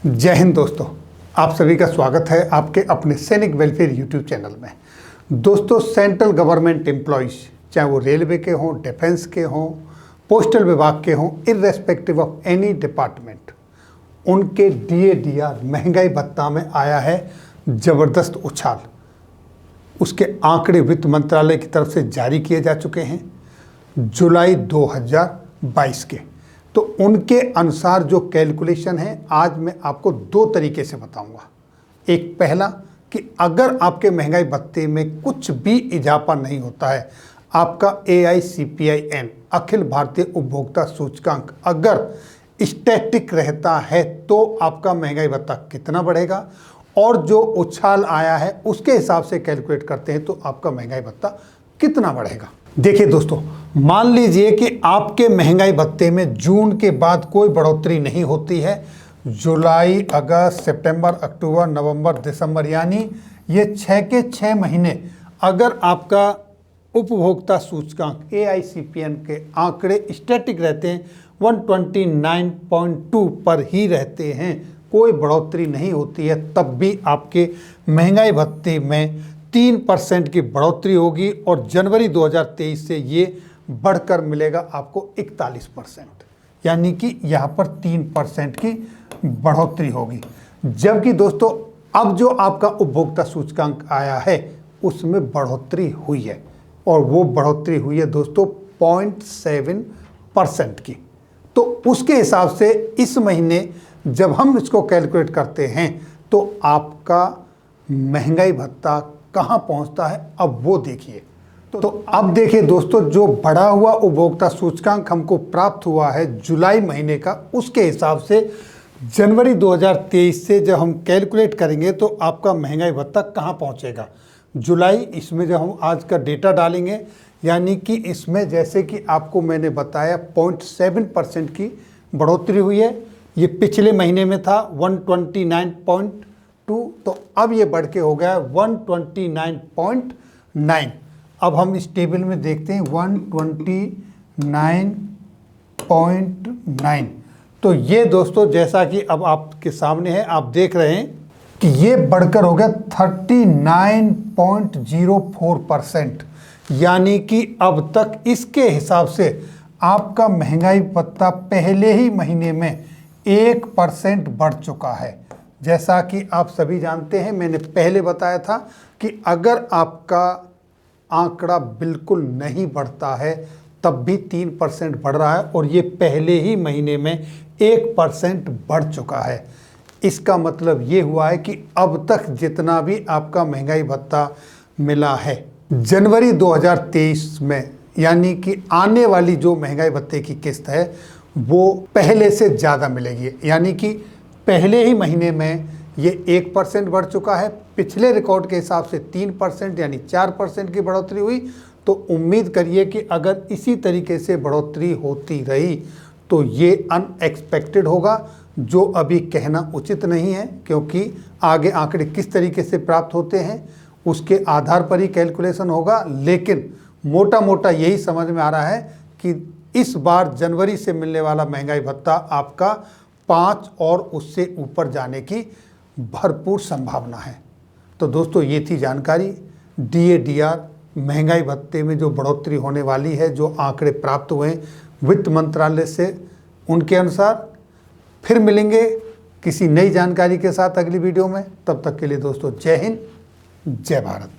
जय हिंद दोस्तों, आप सभी का स्वागत है आपके अपने सैनिक वेलफेयर यूट्यूब चैनल में। दोस्तों, सेंट्रल गवर्नमेंट एम्प्लॉयज़, चाहे वो रेलवे के हों, डिफेंस के हों, पोस्टल विभाग के हों, इर्रेस्पेक्टिव ऑफ एनी डिपार्टमेंट, उनके DA/DR महंगाई भत्ता में आया है ज़बरदस्त उछाल। उसके आंकड़े वित्त मंत्रालय की तरफ से जारी किए जा चुके हैं जुलाई 2022 के। तो उनके अनुसार जो कैलकुलेशन है, आज मैं आपको दो तरीके से बताऊंगा। एक पहला कि अगर आपके महंगाई भत्ते में कुछ भी इजाफा नहीं होता है, आपका AICPIN अखिल भारतीय उपभोक्ता सूचकांक अगर स्टैटिक रहता है तो आपका महंगाई भत्ता कितना बढ़ेगा, और जो उछाल आया है उसके हिसाब से कैलकुलेट करते हैं तो आपका महंगाई भत्ता कितना बढ़ेगा। देखिए दोस्तों, मान लीजिए कि आपके महंगाई भत्ते में जून के बाद कोई बढ़ोतरी नहीं होती है। जुलाई, अगस्त, सितंबर, अक्टूबर, नवंबर, दिसंबर, यानी ये 6 के 6 महीने अगर आपका उपभोक्ता सूचकांक AICPN के आंकड़े स्टैटिक रहते हैं, 129.2 पर ही रहते हैं, कोई बढ़ोतरी नहीं होती है, तब भी आपके महंगाई भत्ते में 3% की बढ़ोतरी होगी और जनवरी 2023 से ये बढ़कर मिलेगा आपको 41%, यानी कि यहाँ पर 3% की बढ़ोतरी होगी। जबकि दोस्तों, अब जो आपका उपभोक्ता सूचकांक आया है उसमें बढ़ोतरी हुई है, और वो बढ़ोतरी हुई है दोस्तों 0.7% की। तो उसके हिसाब से इस महीने जब हम इसको कैलकुलेट करते हैं तो आपका महंगाई भत्ता कहाँ पहुँचता है, अब वो देखिए। तो अब देखिए दोस्तों, जो बढ़ा हुआ उपभोक्ता सूचकांक हमको प्राप्त हुआ है जुलाई महीने का, उसके हिसाब से जनवरी 2023 से जब हम कैलकुलेट करेंगे तो आपका महंगाई भत्ता कहाँ पहुँचेगा। जुलाई, इसमें जब हम आज का डेटा डालेंगे, यानी कि इसमें जैसे कि आपको मैंने बताया 0.7% की बढ़ोतरी हुई है। ये पिछले महीने में था 129.2, तो अब ये बढ़ के हो गया 129.9। अब हम इस टेबल में देखते हैं 129.9। तो ये दोस्तों, जैसा कि अब आपके सामने है, आप देख रहे हैं कि ये बढ़कर हो गया 39.04%, यानी कि अब तक इसके हिसाब से आपका महंगाई भत्ता पहले ही महीने में 1% बढ़ चुका है। जैसा कि आप सभी जानते हैं, मैंने पहले बताया था कि अगर आपका आंकड़ा बिल्कुल नहीं बढ़ता है तब भी 3% बढ़ रहा है, और ये पहले ही महीने में 1% बढ़ चुका है। इसका मतलब ये हुआ है कि अब तक जितना भी आपका महंगाई भत्ता मिला है जनवरी 2023 में, यानी कि आने वाली जो महंगाई भत्ते की किस्त है वो पहले से ज़्यादा मिलेगी। यानी कि पहले ही महीने में ये 1% बढ़ चुका है, पिछले रिकॉर्ड के हिसाब से 3% यानी 4% की बढ़ोतरी हुई। तो उम्मीद करिए कि अगर इसी तरीके से बढ़ोतरी होती रही तो ये अनएक्सपेक्टेड होगा, जो अभी कहना उचित नहीं है, क्योंकि आगे आंकड़े किस तरीके से प्राप्त होते हैं उसके आधार पर ही कैलकुलेशन होगा। लेकिन मोटा मोटा यही समझ में आ रहा है कि इस बार जनवरी से मिलने वाला महंगाई भत्ता आपका 5 और उससे ऊपर जाने की भरपूर संभावना है। तो दोस्तों, ये थी जानकारी DA/DR महंगाई भत्ते में जो बढ़ोतरी होने वाली है, जो आंकड़े प्राप्त हुए हैं वित्त मंत्रालय से, उनके अनुसार। फिर मिलेंगे किसी नई जानकारी के साथ अगली वीडियो में। तब तक के लिए दोस्तों, जय हिंद, जय भारत।